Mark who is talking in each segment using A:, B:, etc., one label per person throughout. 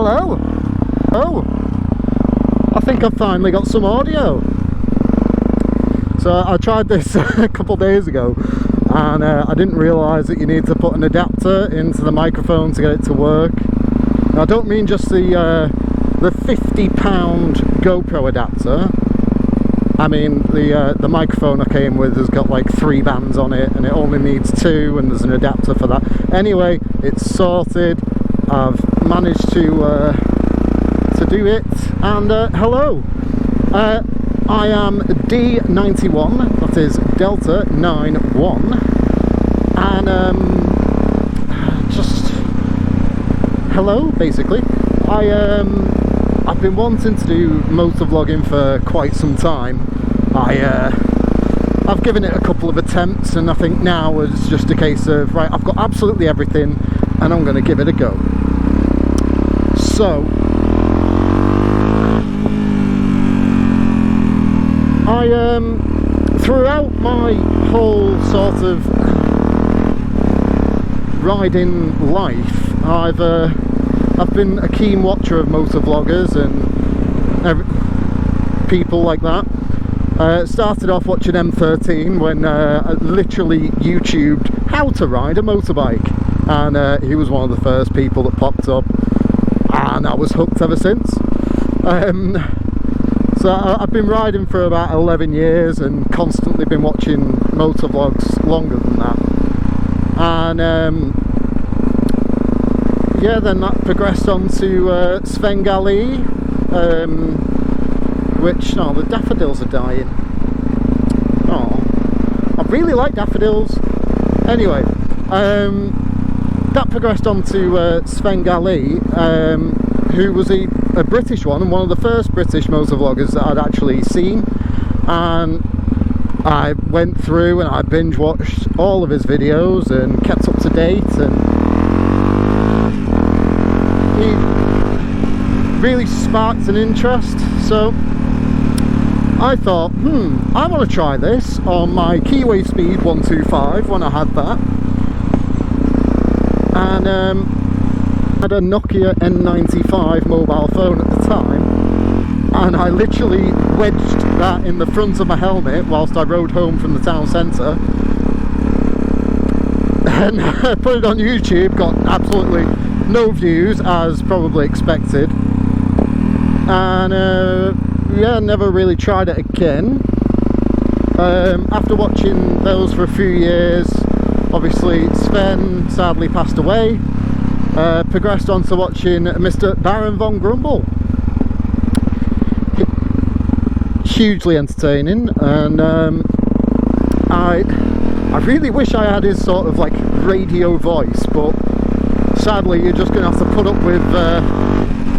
A: Hello. Oh, I think I've finally got some audio. So I tried this a couple days ago, and I didn't realise that you need to put an adapter into the microphone to get it to work. Now, I don't mean just the £50 GoPro adapter. I mean the microphone I came with has got like 3 bands on it, and it only needs 2, and there's an adapter for that. Anyway, it's sorted. I've managed to do it, and hello. I am D91, that is Delta 91, and just hello, basically. I've been wanting to do motovlogging for quite some time. I've given it a couple of attempts, and I think now it's just a case of, right, I've got absolutely everything, and I'm going to give it a go. So throughout my whole sort of riding life, I've been a keen watcher of motovloggers and people like that. Started off watching M13 when I literally YouTubed how to ride a motorbike, and he was one of the first people that popped up, and I was hooked ever since. So I've been riding for about 11 years and constantly been watching motovlogs longer than that. And yeah, then that progressed on to Svengali, which, no, the daffodils are dying. Oh, I really like daffodils. Anyway, that progressed on to Svengali, who was a British one, and one of the first British motovloggers that I'd actually seen. And I went through and I binge watched all of his videos and kept up to date, and he really sparked an interest. So I thought, I want to try this on my Keyway Speed 125 when I had that, and I had a Nokia N95 mobile phone at the time, and I literally wedged that in the front of my helmet whilst I rode home from the town centre, and put it on YouTube. Got absolutely no views, as probably expected, and yeah, never really tried it again. After watching those for a few years, obviously Sven sadly passed away. Progressed on to watching Mr. Baron von Grumble. Hugely entertaining, and I really wish I had his sort of like radio voice, but sadly you're just going to have to put up with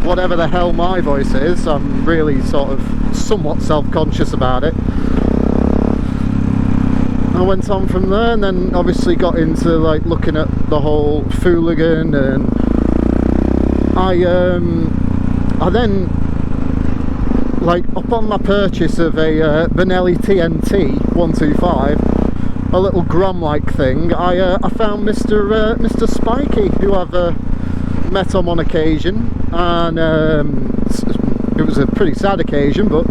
A: whatever the hell my voice is. I'm really sort of somewhat self-conscious about it. I went on from there, and then obviously got into like looking at the whole Fooligan, and I then, like, upon my purchase of a Benelli TNT 125, a little Grom-like thing, I found Mr. Spiky, who I've met on one occasion, and it was a pretty sad occasion, but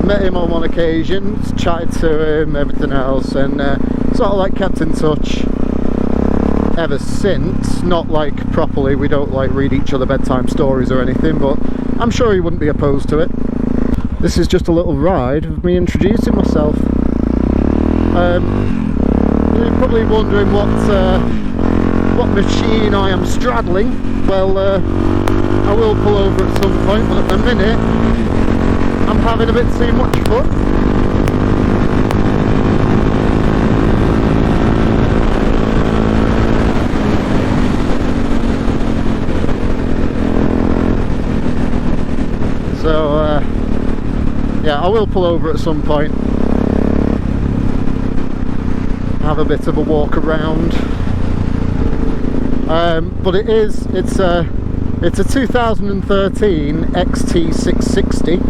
A: met him on one occasion, chatted to him, everything else, and sort of like kept in touch ever since. Not like properly, we don't like read each other bedtime stories or anything, but I'm sure he wouldn't be opposed to it. This is just a little ride of me introducing myself. You're probably wondering what machine I am straddling. Well, I will pull over at some point, but at the minute I'm having a bit too much fun. So yeah, I will pull over at some point, have a bit of a walk around, but it's a 2013 XT660,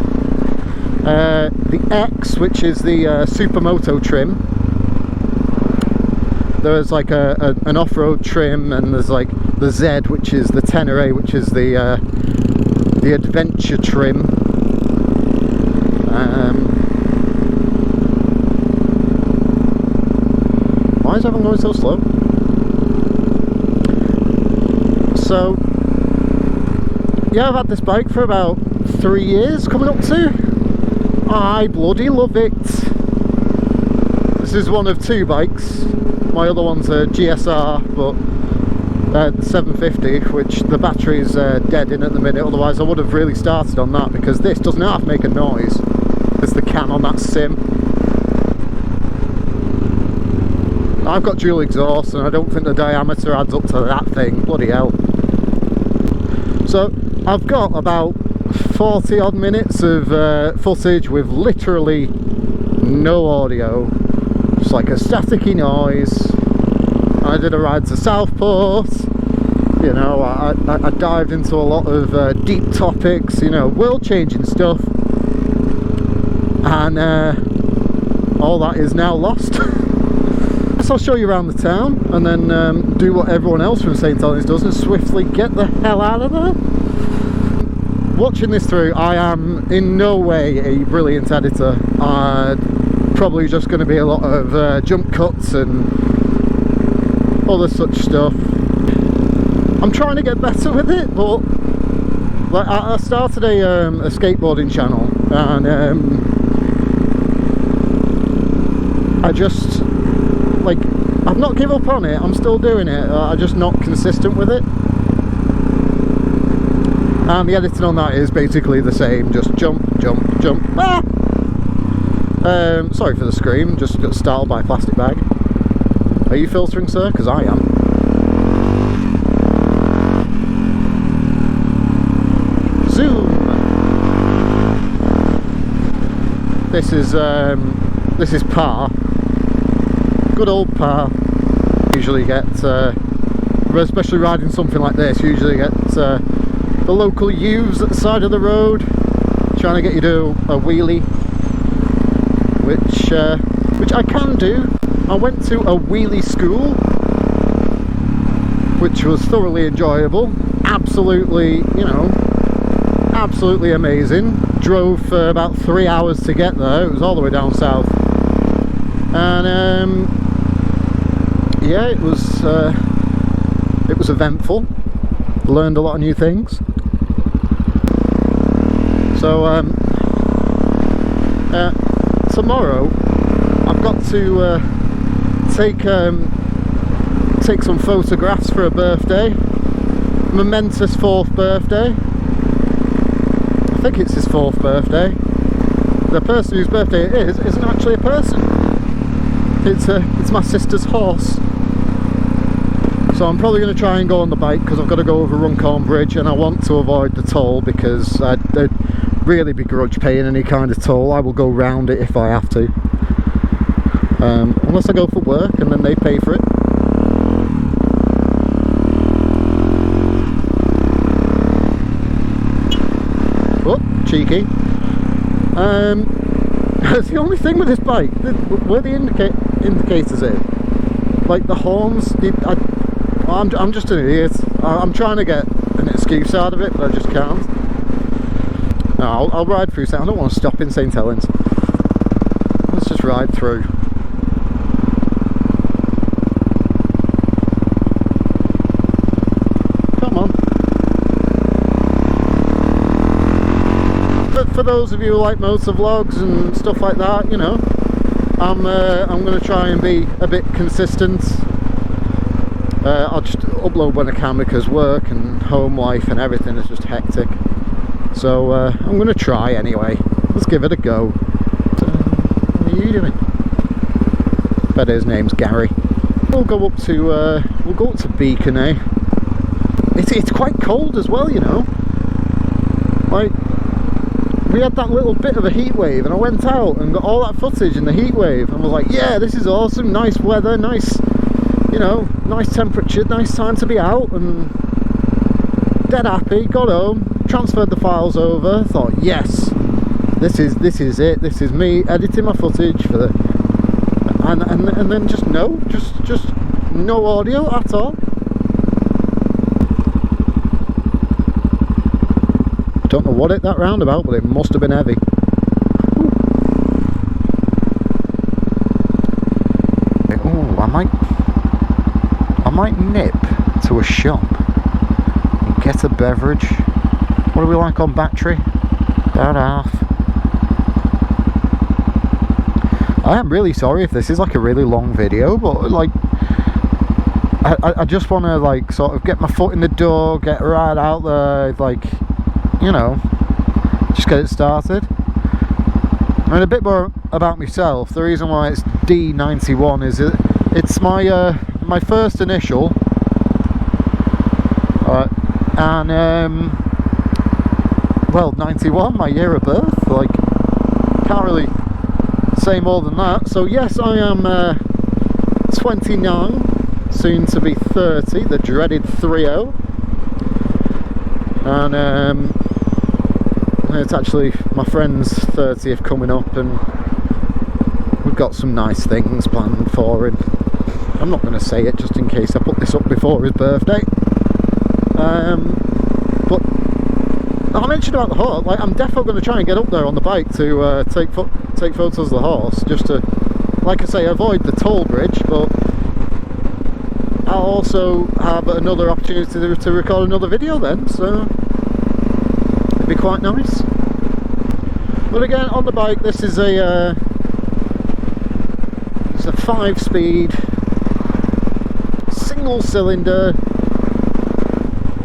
A: the X, which is the Supermoto trim. There's like an off-road trim, and there's like the Z, which is the Tenere, which is the the adventure trim. Why is everyone going so slow? So yeah, I've had this bike for about 3 years coming up to. I bloody love it. This is one of 2 bikes. My other one's a GSR, but the 750, which the battery's dead in at the minute, otherwise I would have really started on that, because this doesn't have to make a noise. There's the can on that sim. I've got dual exhaust and I don't think the diameter adds up to that thing, bloody hell. So I've got about 40 odd minutes of footage with literally no audio, just like a staticky noise. I did a ride to Southport, you know, I dived into a lot of deep topics, you know, world-changing stuff, and all that is now lost. So I'll show you around the town and then do what everyone else from St Helens does and swiftly get the hell out of there. Watching this through, I am in no way a brilliant editor. Probably just going to be a lot of jump cuts and other such stuff. I'm trying to get better with it, but like I started a skateboarding channel, and I just, like, I've not given up on it, I'm still doing it, I'm just not consistent with it. And the editing on that is basically the same, just jump, jump, jump. Ah! Sorry for the scream, just got startled by a plastic bag. Are you filtering, sir? Because I am. Zoom! This is Par. Good old Par. Usually get, especially riding something like this, you usually get the local youths at the side of the road trying to get you to do a wheelie, which I can do. I went to a wheelie school, which was thoroughly enjoyable, absolutely, you know, absolutely amazing. Drove for about 3 hours to get there, it was all the way down south, and yeah, it was eventful, learned a lot of new things. So tomorrow I've got to take some photographs for a birthday, momentous 4th birthday. I think it's his 4th birthday. The person whose birthday it is isn't actually a person. It's my sister's horse. So I'm probably going to try and go on the bike because I've got to go over Runcorn Bridge, and I want to avoid the toll because I'd really begrudge paying any kind of toll. I will go round it if I have to. Unless I go for work and then they pay for it. Oh, cheeky. The only thing with this bike, where the indicators are, like the horns, I'm just an idiot. I'm trying to get an excuse out of it, but I just can't. No, I'll ride through. I don't want to stop in St Helens. Let's just ride through. Come on. But for those of you who like motovlogs and stuff like that, you know, I'm going to try and be a bit consistent. I'll just upload when I can because work and home life and everything is just hectic. So I'm going to try anyway. Let's give it a go. What are you doing? Bet his name's Gary. We'll go up to Beacon, eh? It's quite cold as well, you know. Like, we had that little bit of a heat wave, and I went out and got all that footage in the heat wave, and was like, yeah, this is awesome, nice weather, nice, you know, nice temperature, nice time to be out, and dead happy. Got home, transferred the files over, thought, yes, this is it, this is me editing my footage for the, and then just no audio at all. Don't know what hit that roundabout, but it must have been heavy. Oh, I might nip to a shop and get a beverage. What do we like on battery? About half. I am really sorry if this is like a really long video, but like I just want to like sort of get my foot in the door, get right out there, like, you know, just get it started. And a bit more about myself. The reason why it's D91 is it's my my first initial, and well, 91, my year of birth. Like, can't really say more than that. So yes, I am 29, soon to be 30, the dreaded 30. And it's actually my friend's 30th coming up, and we've got some nice things planned for him. I'm not going to say it just in case I put this up before his birthday. But I mentioned about the horse. Like, I'm definitely going to try and get up there on the bike to take photos of the horse, just to, like I say, avoid the toll bridge. But I'll also have another opportunity to record another video then, so it'd be quite nice. But again, on the bike, this is a it's a 5-speed single cylinder,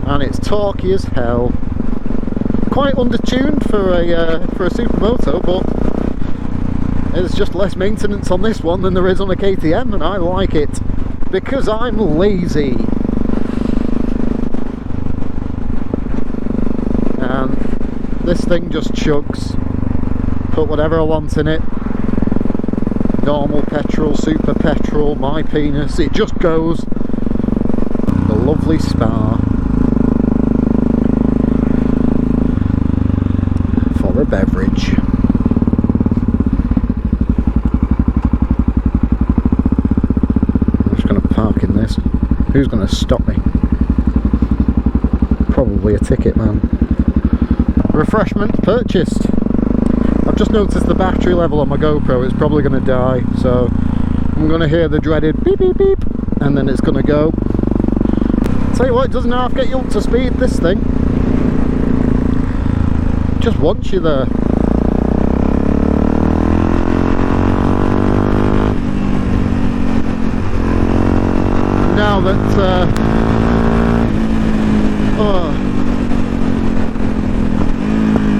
A: and it's torquey as hell. Quite undertuned for a supermoto, but there's just less maintenance on this one than there is on a KTM, and I like it because I'm lazy. And this thing just chugs. Put whatever I want in it. Normal petrol, super petrol, my penis. It just goes. The lovely Spa. For a beverage. I'm just going to park in this. Who's going to stop me? Probably a ticket man. Refreshment purchased. I've just noticed the battery level on my GoPro is probably going to die, so I'm going to hear the dreaded beep beep beep, and then it's going to go. Tell you what, it doesn't half get you up to speed, this thing. Just wants you there. Now that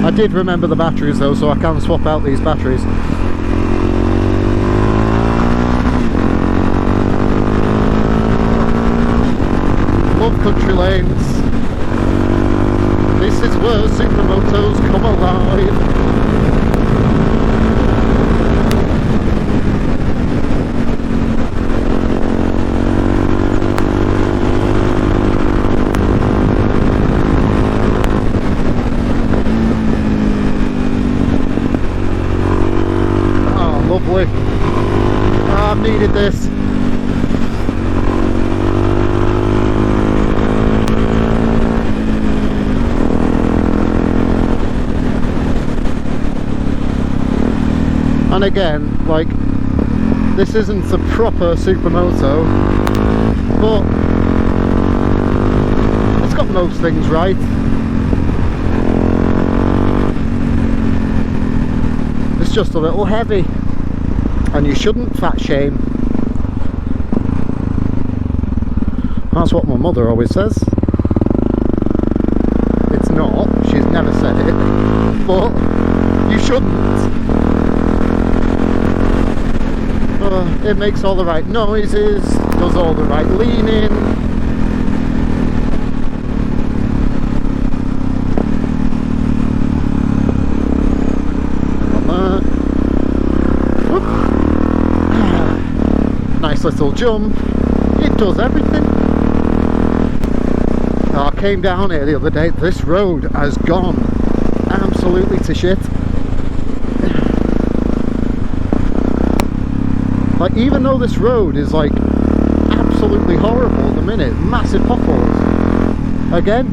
A: I did remember the batteries though, so I can swap out these batteries. Love country lanes. This is where supermotos come alive. Lovely. I've needed this. And again, like, this isn't a proper supermoto, but it's got most things right. It's just a little heavy. And you shouldn't fat shame. That's what my mother always says. It's not, she's never said it, but you shouldn't. It makes all the right noises, does all the right leaning. Nice little jump. It does everything. I came down here the other day. This road has gone absolutely to shit. Like, even though this road is like absolutely horrible at the minute, massive potholes. Again,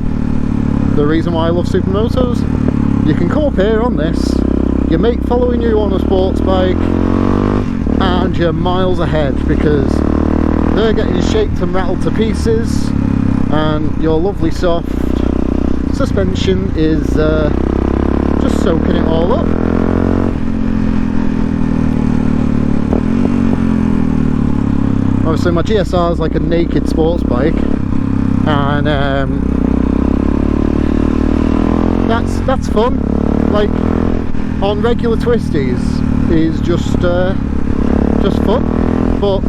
A: the reason why I love supermotos. You can come up here on this, your mate following you on a sports bike, and you're miles ahead because they're getting shaped and rattled to pieces, and your lovely soft suspension is just soaking it all up. Obviously my GSR is like a naked sports bike, and that's fun. Like on regular twisties is just fun, but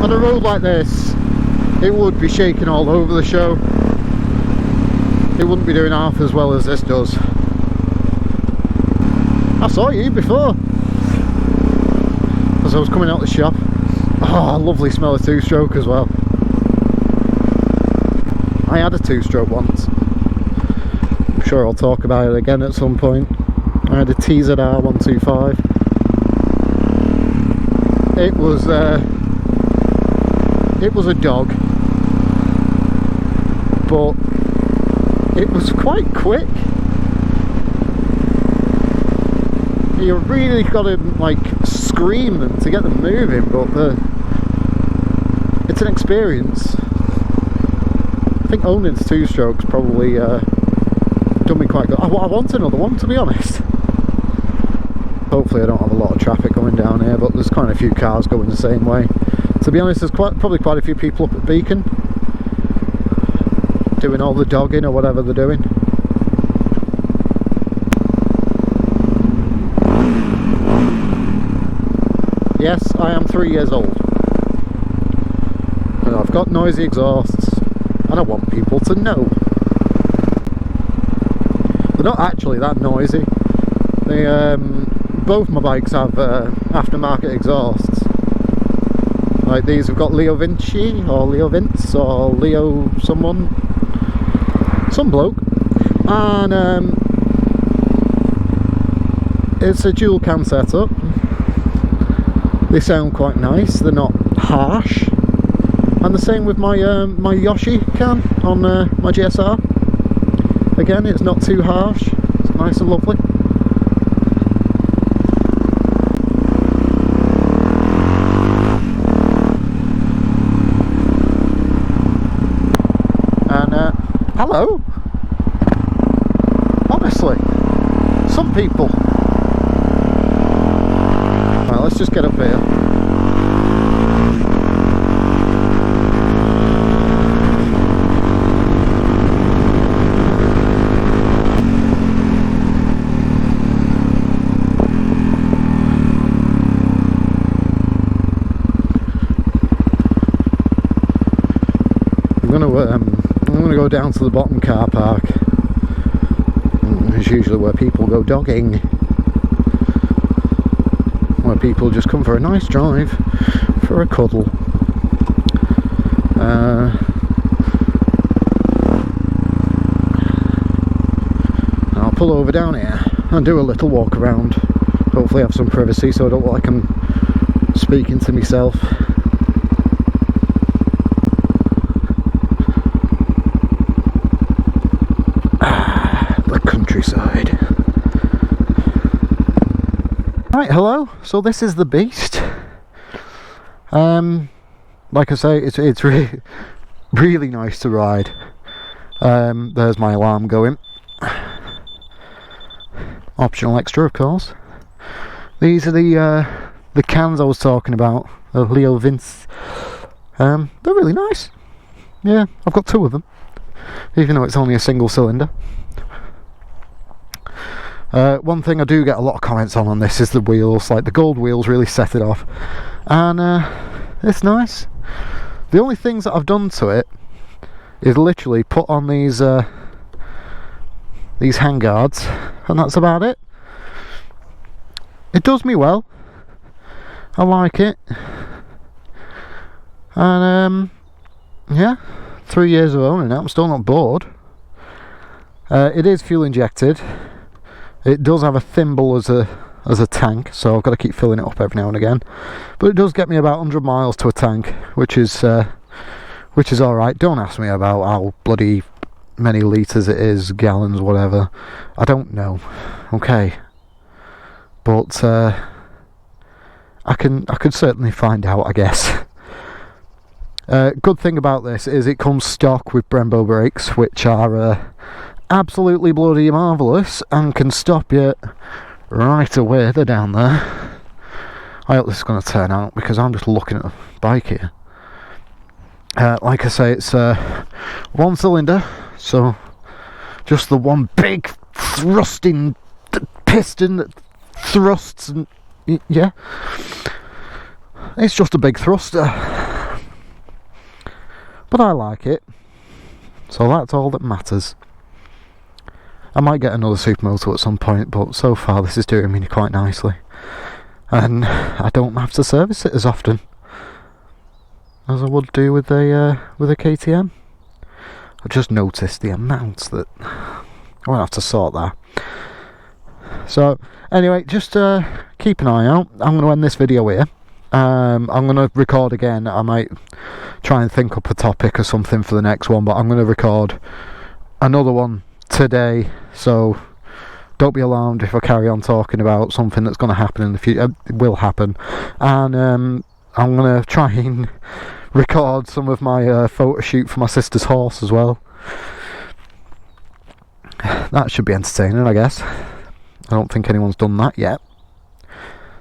A: on a road like this it would be shaking all over the show. It wouldn't be doing half as well as this does. I saw you before as I was coming out the shop. Oh, lovely smell of two-stroke as well. I had a two-stroke once. I'm sure I'll talk about it again at some point. I had a TZR 125. It was a dog, but it was quite quick. You really got to like scream them to get them moving, but it's an experience. I think owning two strokes probably done me quite good. I want another one, to be honest. Hopefully I don't have a lot of traffic going down here, but there's quite a few cars going the same way. To be honest, there's probably quite a few people up at Beacon doing all the dogging or whatever they're doing. Yes, I am 3 years old. And I've got noisy exhausts, and I want people to know. They're not actually that noisy. They, both my bikes have aftermarket exhausts. Like these have got Leo Vinci, or Leo Vince, or Leo someone, some bloke, and it's a dual cam setup. They sound quite nice, they're not harsh, and the same with my my Yoshi cam on my GSR. Again, it's not too harsh, it's nice and lovely. And hello. Honestly, some people. Right, let's just get up here. I'm gonna go down to the bottom car park. It's usually where people go dogging, where people just come for a nice drive, for a cuddle. I'll pull over down here and do a little walk around. Hopefully have some privacy so I don't look like I'm speaking to myself. Countryside. Right, hello. So this is the beast. Like I say, it's really really nice to ride. There's my alarm going. Optional extra, of course. These are the cans I was talking about, the Leo Vince. They're really nice. Yeah, I've got two of them, even though it's only a single cylinder. One thing I do get a lot of comments on this is the wheels. Like the gold wheels really set it off, and it's nice. The only things that I've done to it is literally put on these handguards, and that's about it. It does me well. I like it, and yeah, 3 years of owning it, I'm still not bored. It is fuel injected. It does have a thimble as a tank, so I've got to keep filling it up every now and again. But it does get me about 100 miles to a tank, which is all right. Don't ask me about how bloody many litres it is, gallons, whatever. I don't know. Okay. But I could certainly find out, I guess. Good thing about this is it comes stock with Brembo brakes, which are absolutely bloody marvellous and can stop you right away. They're down there. I hope this is going to turn out, because I'm just looking at the bike here. Like I say, it's one cylinder, so just the one big thrusting piston that thrusts, and yeah, it's just a big thruster. But I like it, so that's all that matters. I might get another supermoto at some point, but so far this is doing me quite nicely, and I don't have to service it as often as I would do with a KTM. I've just noticed the amount that I won't have to sort that. So anyway, just keep an eye out. I'm going to end this video here. I'm going to record again. I might try and think up a topic or something for the next one, but I'm going to record another one today, so don't be alarmed if I carry on talking about something that's going to happen in the future. It will happen. And I'm going to try and record some of my photo shoot for my sister's horse as well. That should be entertaining, I guess. I don't think anyone's done that yet.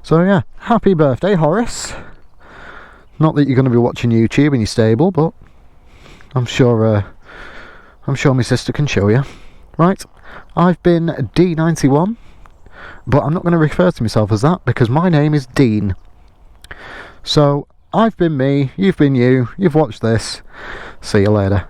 A: So yeah, happy birthday, Horace. Not that you're going to be watching YouTube in your stable, but I'm sure my sister can show you. Right, I've been D91, but I'm not going to refer to myself as that because my name is Dean. So I've been me, you've been you, you've watched this. See you later.